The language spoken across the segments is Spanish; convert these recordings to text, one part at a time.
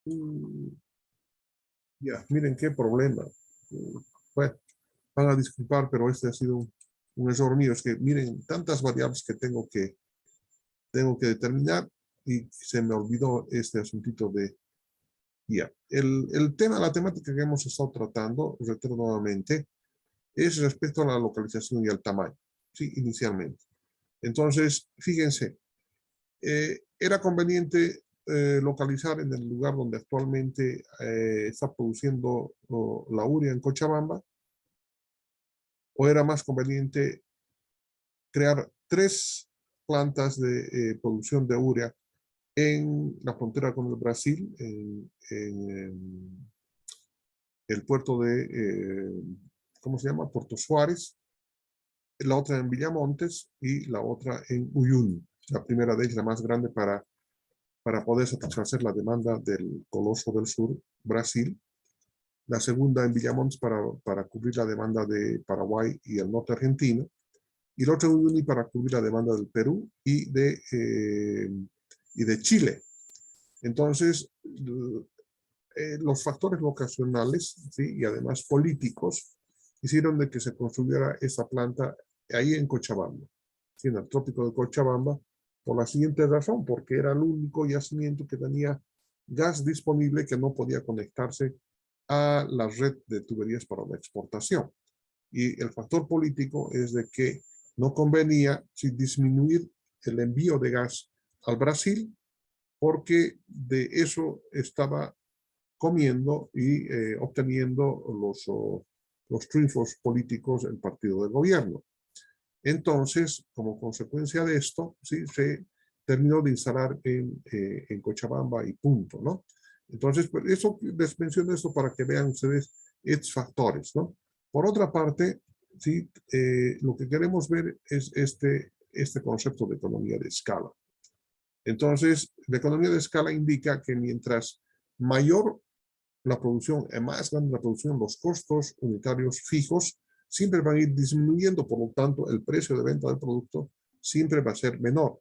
Mm, ya, miren qué problema. Bueno, van a disculpar, pero este ha sido un error mío. Es que miren tantas variables que tengo que determinar y se me olvidó este asuntito de ya. El tema, la temática que hemos estado tratando, reitero nuevamente, es respecto a la localización y al tamaño, sí, inicialmente. Entonces, fíjense, era conveniente localizar en el lugar donde actualmente está produciendo la urea en Cochabamba, o era más conveniente crear 3 plantas de producción de urea en la frontera con el Brasil, en el puerto de, ¿cómo se llama? Puerto Suárez, la otra en Villamontes y la otra en Uyuni. La primera de ellas, la más grande para poder satisfacer la demanda del Coloso del Sur, Brasil. La segunda en Villamontes para cubrir la demanda de Paraguay y el norte argentino. Y la otra en Uyuni para cubrir la demanda del Perú y de Chile. Entonces, los factores locacionales, ¿sí? Y además políticos hicieron de que se construyera esa planta ahí en Cochabamba, ¿sí? En el trópico de Cochabamba, por la siguiente razón, porque era el único yacimiento que tenía gas disponible que no podía conectarse a la red de tuberías para la exportación. Y el factor político es de que no convenía disminuir el envío de gas al Brasil, porque de eso estaba comiendo y obteniendo los triunfos políticos del partido de gobierno. Entonces, como consecuencia de esto, ¿sí? Se terminó de instalar en Cochabamba y punto, ¿no? Entonces, pues eso, les menciono esto para que vean ustedes estos factores, ¿no? Por otra parte, ¿sí? Lo que queremos ver es este concepto de economía de escala. Entonces, la economía de escala indica que mientras mayor la producción, es más grande la producción, los costos unitarios fijos siempre van a ir disminuyendo, por lo tanto, el precio de venta del producto siempre va a ser menor.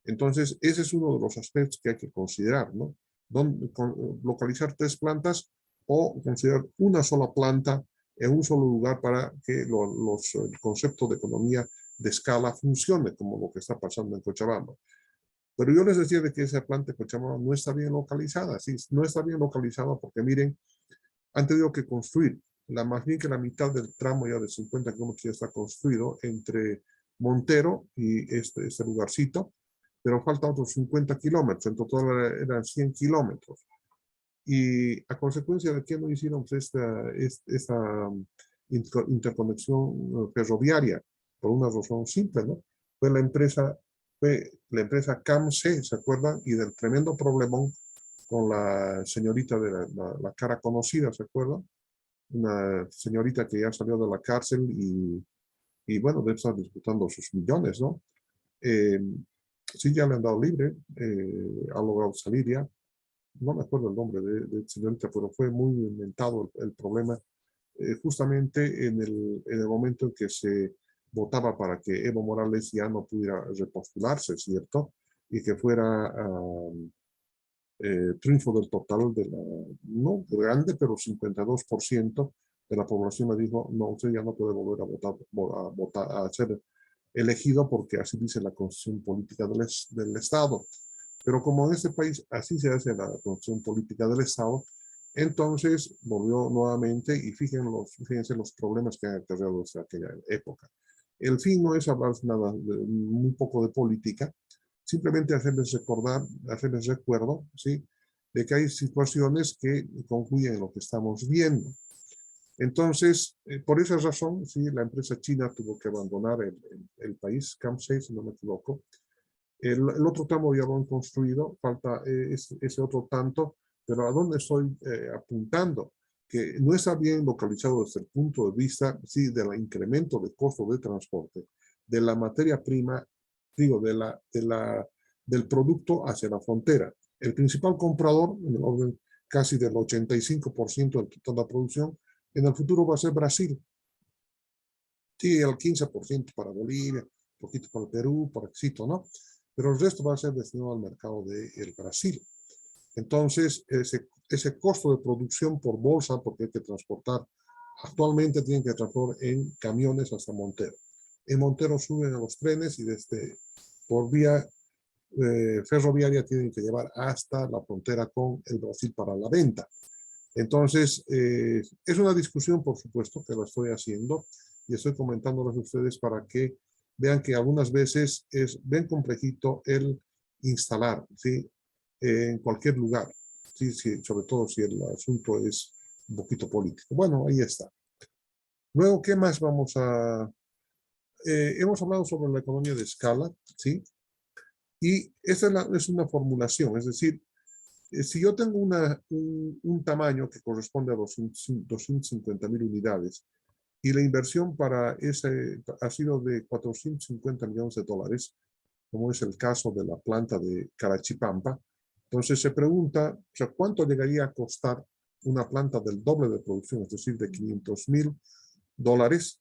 Entonces, ese es uno de los aspectos que hay que considerar, ¿no? Localizar 3 plantas o considerar una sola planta en un solo lugar para que el concepto de economía de escala funcione, como lo que está pasando en Cochabamba. Pero yo les decía de que esa planta de Cochabamba no está bien localizada, sí, no está bien localizada porque miren, han tenido que construir, más bien que la mitad del tramo ya de 50 kilómetros ya está construido entre Montero y este lugarcito, pero falta otros 50 kilómetros, en total eran 100 kilómetros. Y a consecuencia de que no hicieron esta interconexión ferroviaria, por una razón simple, ¿no? Fue la empresa CAMC, ¿se acuerdan? Y del tremendo problemón con la señorita de la cara conocida, ¿se acuerdan? Una señorita que ya salió de la cárcel y bueno, debe estar disputando sus millones, ¿no? Eh, sí, ya le han dado libre, ha logrado salir ya. No me acuerdo el nombre de señorita, pero fue muy inventado el problema, justamente en el momento en que se votaba para que Evo Morales ya no pudiera repostularse, ¿cierto? Y que fuera triunfo del total de no grande, pero 52% de la población me dijo, no, usted ya no puede volver a votar, a ser elegido porque así dice la Constitución Política del Estado. Pero como en este país así se hace la Constitución Política del Estado, entonces volvió nuevamente y fíjense los problemas que han acarreado desde aquella época. El fin no es hablar nada, un poco de política, simplemente hacerles recordar, hacerles recuerdo, ¿sí? De que hay situaciones que concluyen en lo que estamos viendo. Entonces, por esa razón, sí, la empresa china tuvo que abandonar el país, CAMSA, si no me equivoco. El otro tramo ya lo han construido, falta ese otro tanto, pero ¿a dónde estoy apuntando? Que no está bien localizado desde el punto de vista, sí, del incremento de costo de transporte, de la materia prima, digo, del producto hacia la frontera. El principal comprador, en el orden casi del 85% de toda la producción, en el futuro va a ser Brasil. Sí, el 15% para Bolivia, un poquito para el Perú, para Éxito, ¿no? Pero el resto va a ser destinado al mercado del Brasil. Entonces, ese costo de producción por bolsa, porque hay que transportar, actualmente tienen que transportar en camiones hasta Montero. En Montero suben a los trenes y desde por vía ferroviaria tienen que llevar hasta la frontera con el Brasil para la venta. Entonces, es una discusión, por supuesto, que la estoy haciendo y estoy comentándoles a ustedes para que vean que algunas veces es bien complejito el instalar, ¿sí? En cualquier lugar, ¿sí? Sí, sobre todo si el asunto es un poquito político. Bueno, ahí está. Luego, ¿qué más vamos a...? Hemos hablado sobre la economía de escala, ¿sí? Y esta es una formulación, es decir, si yo tengo un tamaño que corresponde a 250.000 unidades y la inversión para ese ha sido de 450 millones de dólares, como es el caso de la planta de Carachipampa, entonces se pregunta, o sea, ¿cuánto llegaría a costar una planta del doble de producción, es decir, de 500.000 dólares?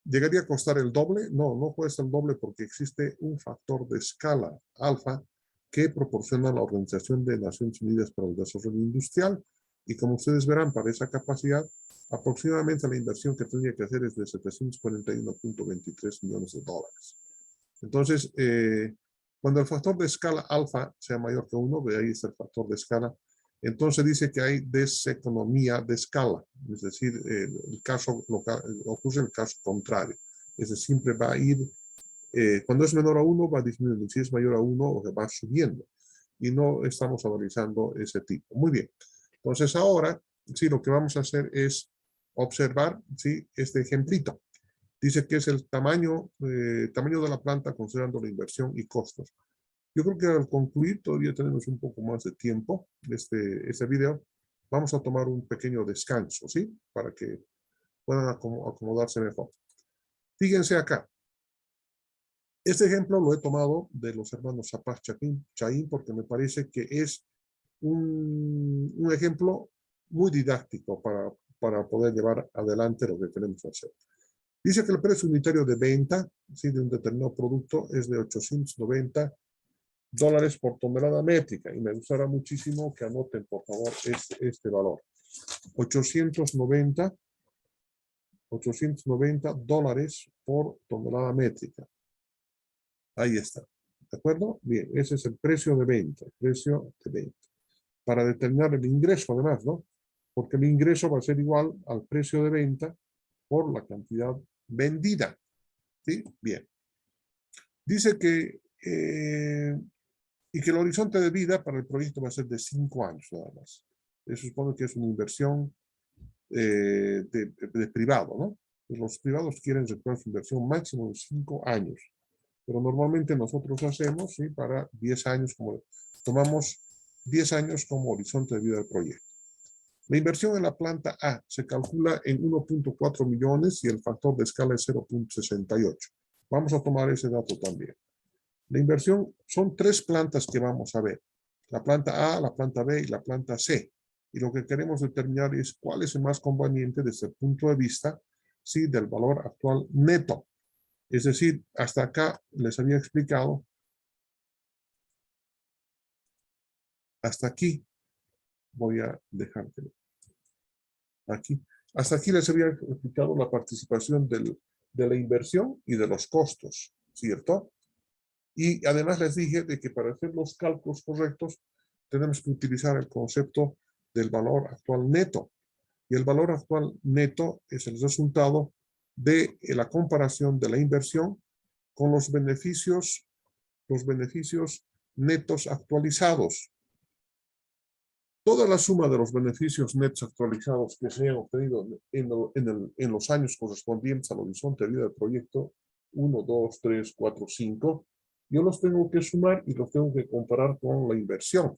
¿Llegaría a costar el doble? No, no cuesta el doble porque existe un factor de escala alfa que proporciona la Organización de Naciones Unidas para el Desarrollo Industrial. Y como ustedes verán, para esa capacidad, aproximadamente la inversión que tendría que hacer es de 741.23 millones de dólares. Entonces, cuando el factor de escala alfa sea mayor que 1, de ahí está el factor de escala, entonces dice que hay deseconomía de escala, es decir, el caso local, ocurre el caso contrario, es decir, siempre va a ir, cuando es menor a 1 va disminuyendo, si es mayor a 1 va subiendo, y no estamos analizando ese tipo. Muy bien, entonces ahora, sí, lo que vamos a hacer es observar, sí, este ejemplito. Dice que es el tamaño de la planta considerando la inversión y costos. Yo creo que al concluir todavía tenemos un poco más de tiempo este video. Vamos a tomar un pequeño descanso, ¿sí? Para que puedan acomodarse mejor. Fíjense acá. Este ejemplo lo he tomado de los hermanos Zapaz Chaín porque me parece que es un ejemplo muy didáctico para poder llevar adelante lo que queremos hacer. Dice que el precio unitario de venta, ¿sí?, de un determinado producto es de 890 dólares por tonelada métrica. Y me gustará muchísimo que anoten, por favor, este valor. 890 dólares por tonelada métrica. Ahí está. ¿De acuerdo? Bien, ese es el precio de venta. Precio de venta. Para determinar el ingreso, además, ¿no? Porque el ingreso va a ser igual al precio de venta por la cantidad vendida. ¿Sí? Bien. Dice que, y que el horizonte de vida para el proyecto va a ser de 5 años nada más. Eso supone que es una inversión de privado, ¿no? Pues los privados quieren recuperar su inversión máximo de 5 años. Pero normalmente nosotros hacemos, ¿sí?, para 10 años, tomamos 10 años como horizonte de vida del proyecto. La inversión en la planta A se calcula en 1.4 millones y el factor de escala es 0.68. Vamos a tomar ese dato también. La inversión son 3 plantas que vamos a ver. La planta A, la planta B y la planta C. Y lo que queremos determinar es cuál es el más conveniente desde el punto de vista, sí, del valor actual neto. Es decir, hasta acá les había explicado, hasta aquí, voy a dejártelo, aquí, hasta aquí les había explicado la participación de la inversión y de los costos, ¿cierto? Y además les dije de que para hacer los cálculos correctos tenemos que utilizar el concepto del valor actual neto. Y el valor actual neto es el resultado de la comparación de la inversión con los beneficios netos actualizados. Toda la suma de los beneficios netos actualizados que se han obtenido en los años correspondientes al horizonte de vida del proyecto 1, 2, 3, 4, 5, yo los tengo que sumar y los tengo que comparar con la inversión.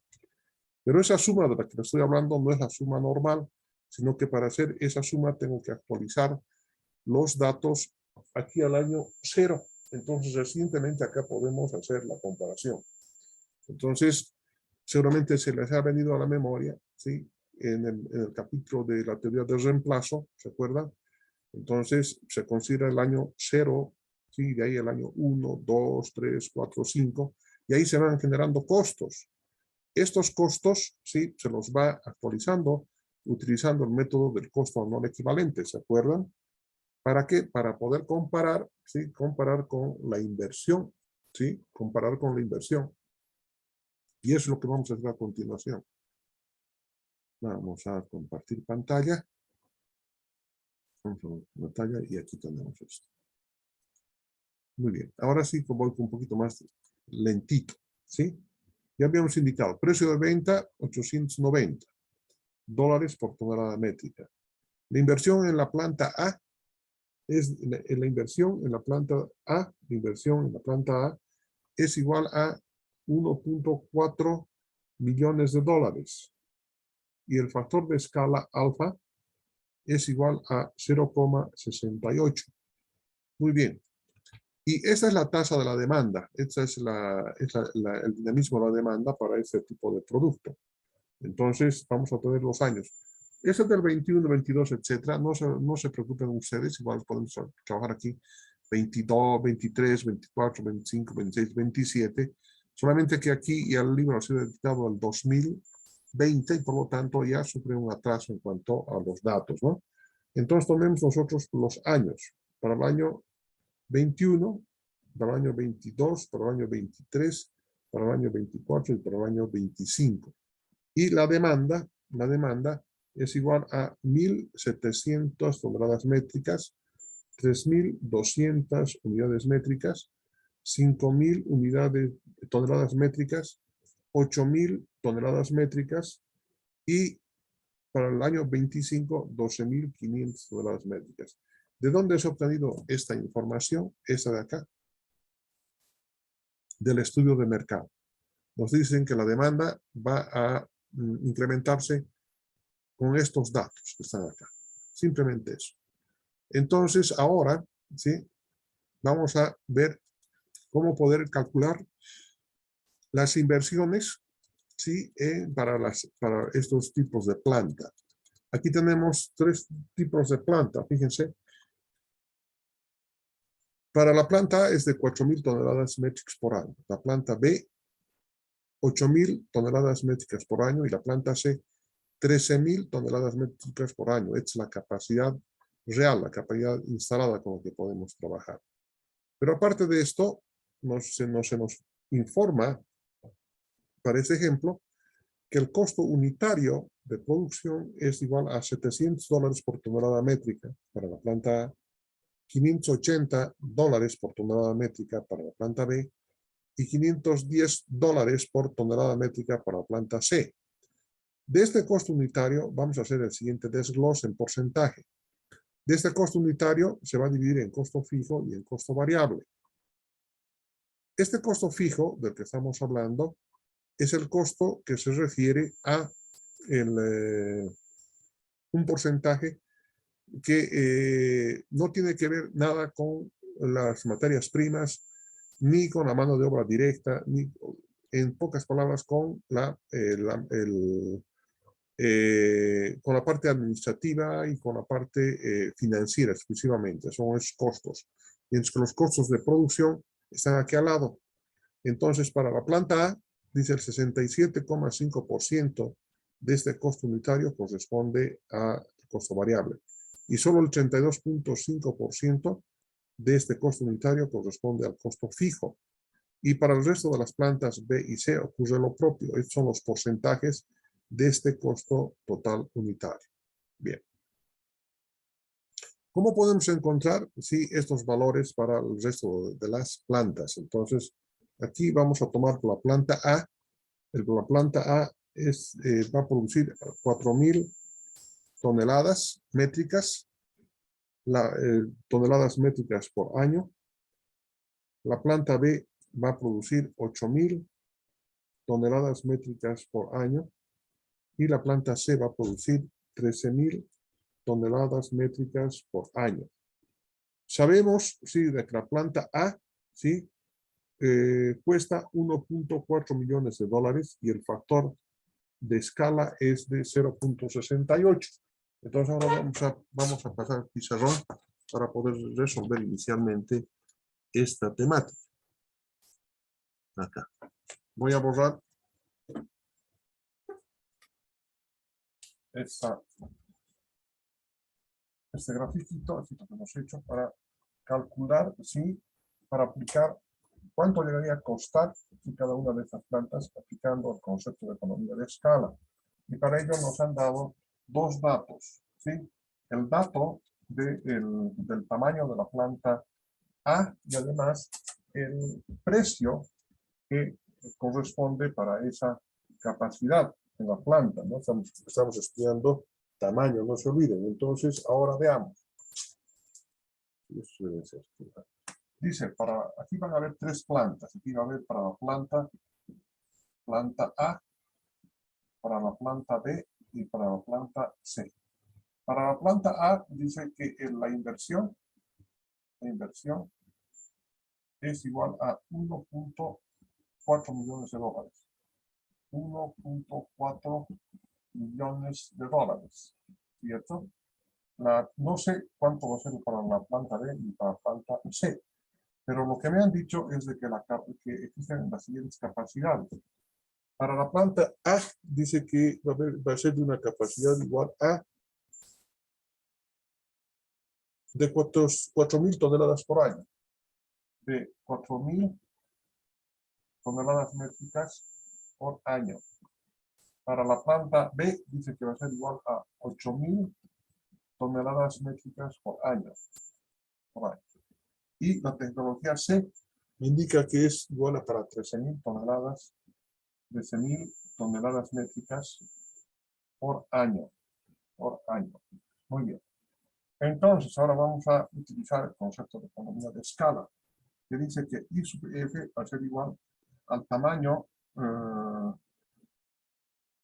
Pero esa suma de la que estoy hablando no es la suma normal, sino que para hacer esa suma tengo que actualizar los datos aquí al año 0. Entonces, recientemente acá podemos hacer la comparación. Entonces, seguramente se les ha venido a la memoria, ¿sí?, en el capítulo de la teoría del reemplazo, ¿se acuerdan? Entonces, se considera el año 0, ¿sí?, de ahí el año 1, 2, 3, 4, 5, y ahí se van generando costos. estos costos, ¿sí? Se los va actualizando utilizando el método del costo anual equivalente, ¿se acuerdan? ¿Para qué? Para poder comparar, ¿sí? Comparar con la inversión, ¿sí? Comparar con la inversión. Y eso es lo que vamos a hacer a continuación. Vamos a compartir pantalla. Vamos a ver pantalla y aquí tenemos esto. Muy bien. Ahora sí voy un poquito más lentito, ¿sí? Ya habíamos indicado, precio de venta, $890 por tonelada métrica. La inversión en la planta A es la inversión en la planta A, la inversión en la planta A es igual a 1.4 millones de dólares. Y el factor de escala alfa es igual a 0,68. Muy bien. Y esa es la tasa de la demanda. Esa es el dinamismo de la demanda para ese tipo de producto. Entonces, vamos a tener los años. Ese del 21, 22, etcétera. No se preocupen ustedes. Igual podemos trabajar aquí 22, 23, 24, 25, 26, 27. Solamente que aquí ya el libro ha sido editado al 2020 y por lo tanto ya sufre un atraso en cuanto a los datos, ¿no? Entonces tomemos nosotros los años. Para el año 21, para el año 22, para el año 23, para el año 24 y para el año 25. Y la demanda es igual a 1.700 toneladas métricas, 3.200 unidades métricas, 5.000 toneladas métricas, 8.000 toneladas métricas y para el año 25, 12.500 toneladas métricas. ¿De dónde se ha obtenido esta información? Esta de acá. Del estudio de mercado. Nos dicen que la demanda va a incrementarse con estos datos que están acá. Simplemente eso. Entonces, ahora, ¿sí? Vamos a ver cómo poder calcular las inversiones, ¿sí? Para estos tipos de planta. Aquí tenemos 3 tipos de planta, fíjense. Para la planta A es de 4.000 toneladas métricas por año. La planta B, 8.000 toneladas métricas por año. Y la planta C, 13.000 toneladas métricas por año. Es la capacidad real, la capacidad instalada con la que podemos trabajar. Pero aparte de esto, se nos informa, para este ejemplo, que el costo unitario de producción es igual a $700 por tonelada métrica para la planta A, $580 por tonelada métrica para la planta B y $510 por tonelada métrica para la planta C. De este costo unitario vamos a hacer el siguiente desglose en porcentaje. De este costo unitario se va a dividir en costo fijo y en costo variable. Este costo fijo del que estamos hablando es el costo que se refiere a un porcentaje que no tiene que ver nada con las materias primas, ni con la mano de obra directa, ni, en pocas palabras, con con la parte administrativa y con la parte financiera exclusivamente. Son esos costos. Mientras que los costos de producción están aquí al lado. Entonces, para la planta A, dice el 67,5% de este costo unitario corresponde a costo variable. Y solo el 32,5% de este costo unitario corresponde al costo fijo. Y para el resto de las plantas B y C ocurre lo propio. Estos son los porcentajes de este costo total unitario. Bien. ¿Cómo podemos encontrar estos valores para el resto de las plantas? Entonces, aquí vamos a tomar la planta A. La planta A va a producir 4.000 toneladas métricas, toneladas métricas por año. La planta B va a producir 8.000 toneladas métricas por año. Y la planta C va a producir 13.000 toneladas métricas por año. Sabemos, de que la planta A, cuesta 1.4 millones de dólares y el factor de escala es de 0.68. Entonces ahora vamos a pasar al pizarrón para poder resolver inicialmente esta temática. Acá. Voy a borrar este grafiquito, así que hemos hecho para calcular, sí, para aplicar cuánto llegaría a costar cada una de estas plantas aplicando el concepto de economía de escala. Y para ello nos han dado dos datos, ¿sí? El dato del tamaño de la planta A y además el precio que corresponde para esa capacidad en la planta, ¿no? Estamos estudiando tamaño, no se olviden. Entonces, ahora veamos. Dice, aquí van a haber tres plantas. Aquí va a haber para la planta A, para la planta B y para la planta C. Para la planta A dice que la inversión es igual a 1.4 millones de dólares. 1.4 millones de dólares, ¿cierto? No sé cuánto va a ser para la planta B y para la planta C, pero lo que me han dicho es de que existen las siguientes capacidades. Para la planta A dice que va a ser de una capacidad igual a de 4.000 toneladas por año. De 4.000 toneladas métricas por año. Para la planta B dice que va a ser igual a 8.000 toneladas métricas por año. Y la tecnología C indica que es igual a para 13.000 toneladas, 13.000 toneladas métricas por año. Muy bien. Entonces, ahora vamos a utilizar el concepto de economía de escala, que dice que I sub F va a ser igual al tamaño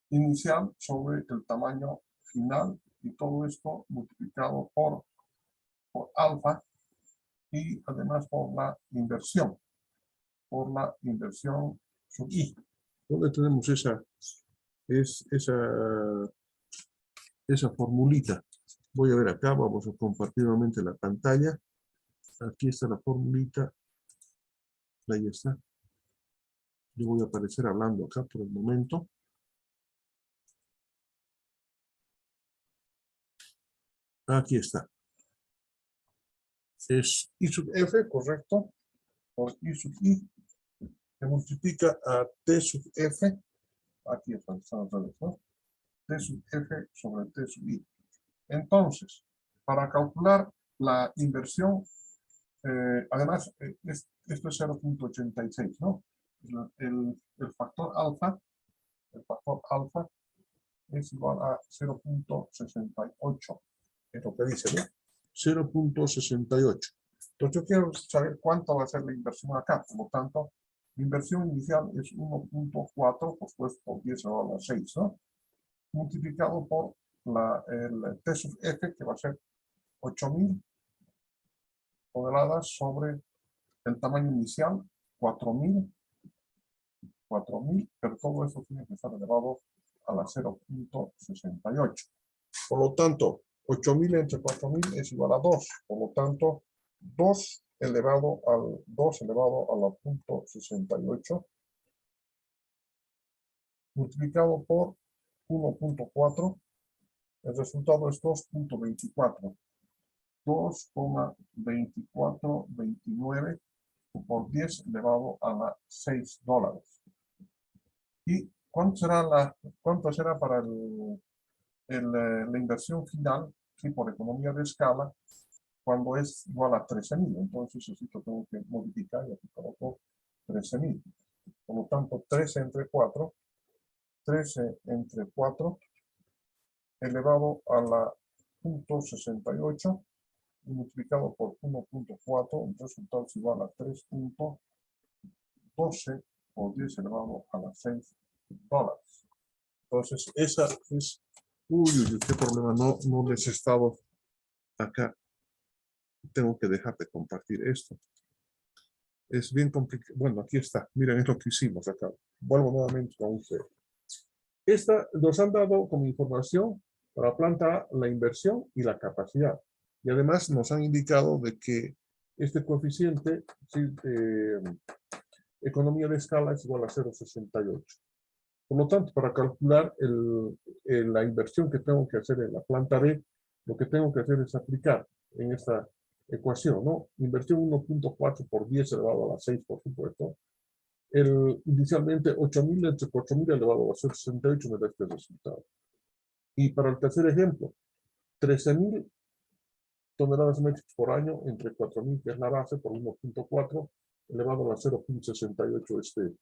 inicial sobre el tamaño final, y todo esto multiplicado por alfa, y además por la inversión sub I. ¿Dónde tenemos esa formulita? Voy a ver acá, vamos a compartir nuevamente la pantalla. Aquí está la formulita. Ahí está. Yo voy a aparecer hablando acá por el momento. Aquí está. Es I sub F, correcto, por I sub I, que multiplica a T sub F. Aquí está, ¿no? T sub F sobre T sub I. Entonces, para calcular la inversión, además, esto es 0.86, ¿no? El factor alfa es igual a 0.68. Es lo que dice, ¿no? 0.68. Entonces, yo quiero saber cuánto va a ser la inversión acá. Por lo tanto, la inversión inicial es 1.4, pues por 10 a la 6, ¿no? Multiplicado por el T sub F, que va a ser 8.000 toneladas sobre el tamaño inicial, 4.000, pero todo eso tiene que estar elevado a la 0.68. Por lo tanto, 8.000 entre 4.000 es igual a 2. Por lo tanto, 2 elevado a la 0.68 multiplicado por 1.4, el resultado es 2.24. 2,2429 por 10 elevado a la 6 dólares. ¿Y cuánto será para la inversión final, sí, por economía de escala, cuando es igual a 13.000? Entonces, esto tengo que modificar y aquí coloco 13.000. Por lo tanto, 13 entre 4 elevado a la 0.68 multiplicado por 1.4, el resultado es igual a 3.12 por 10 elevado a las 6 dólares. Entonces, esa es... qué problema, no les he estado acá. Tengo que dejar de compartir esto. Es bien complicado. Bueno, aquí está. Miren, es lo que hicimos acá. Vuelvo nuevamente a un cero. Esta nos han dado como información para la planta A, la inversión y la capacidad. Y además nos han indicado de que este coeficiente, ¿sí? Economía de escala es igual a 0.68. Por lo tanto, para calcular la inversión que tengo que hacer en la planta B, lo que tengo que hacer es aplicar en esta ecuación, ¿no? Inversión 1.4 por 10 elevado a la 6, por supuesto. Inicialmente 8.000 entre 4.000 elevado a 68 me da este resultado. Y para el tercer ejemplo, 13.000 toneladas métricas por año entre 4.000, que es la base, por 1.4 elevado a la 0.68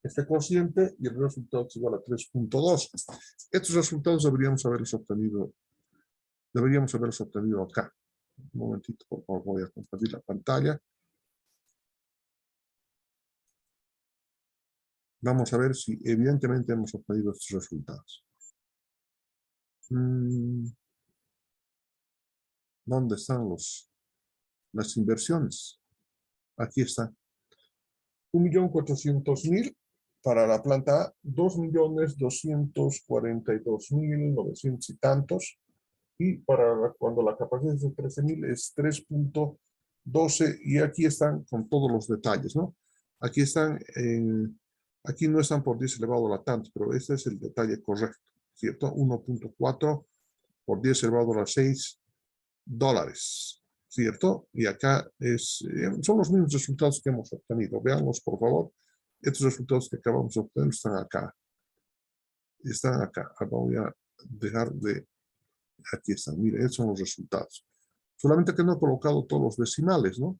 este cociente, y el resultado es igual a 3.2. Estos resultados deberíamos haberlos obtenido acá. Un momentito, por favor, voy a compartir la pantalla. Vamos a ver si evidentemente hemos obtenido estos resultados. ¿Dónde están las inversiones? Aquí está. 1.400.000 para la planta A, 2.242.900 y tantos. Y para cuando la capacidad es de 13.000 es 3.12, y aquí están con todos los detalles, ¿no? Aquí están, aquí no están por 10 elevado a la tanto, pero este es el detalle correcto, ¿cierto? 1.4 por 10 elevado a la 6 dólares, ¿cierto? Y acá son los mismos resultados que hemos obtenido. Veamos, por favor. Estos resultados que acabamos de obtener están acá. Están acá. Voy a dejar de... Aquí están. Miren, estos son los resultados. Solamente que no he colocado todos los decimales, ¿no?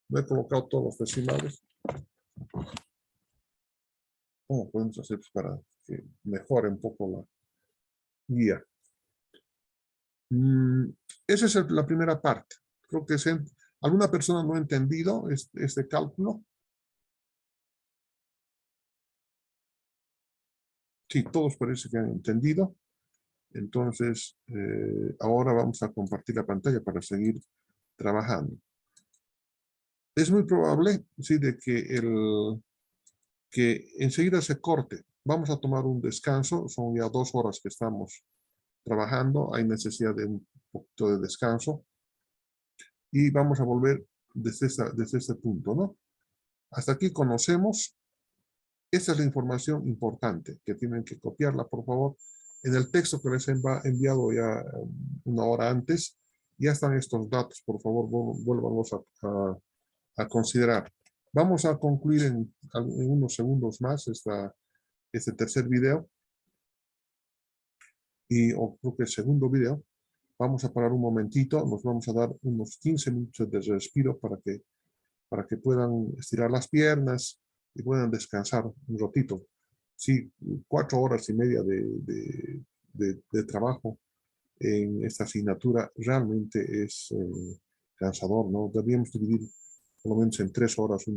No he colocado todos los decimales. ¿Cómo podemos hacer para que mejore un poco la guía? Esa es la primera parte. Creo que alguna persona no ha entendido este cálculo. Sí, todos parece que han entendido. Entonces, ahora vamos a compartir la pantalla para seguir trabajando. Es muy probable, sí, de que enseguida se corte. Vamos a tomar un descanso. Son ya 2 horas que estamos trabajando. Hay necesidad de un poquito de descanso. Y vamos a volver desde este punto, ¿no? Hasta aquí conocemos. Esta es la información importante que tienen que copiarla, por favor. En el texto que les he enviado ya 1 hora antes, ya están estos datos. Por favor, vuélvanlos a considerar. Vamos a concluir en unos segundos más este tercer video. O creo que el segundo video. Vamos a parar un momentito. Nos vamos a dar unos 15 minutos de respiro para que puedan estirar las piernas y puedan descansar un ratito. Sí, 4 horas y media de trabajo en esta asignatura realmente es cansador, ¿no? Debíamos dividir por lo menos en 3 horas un día.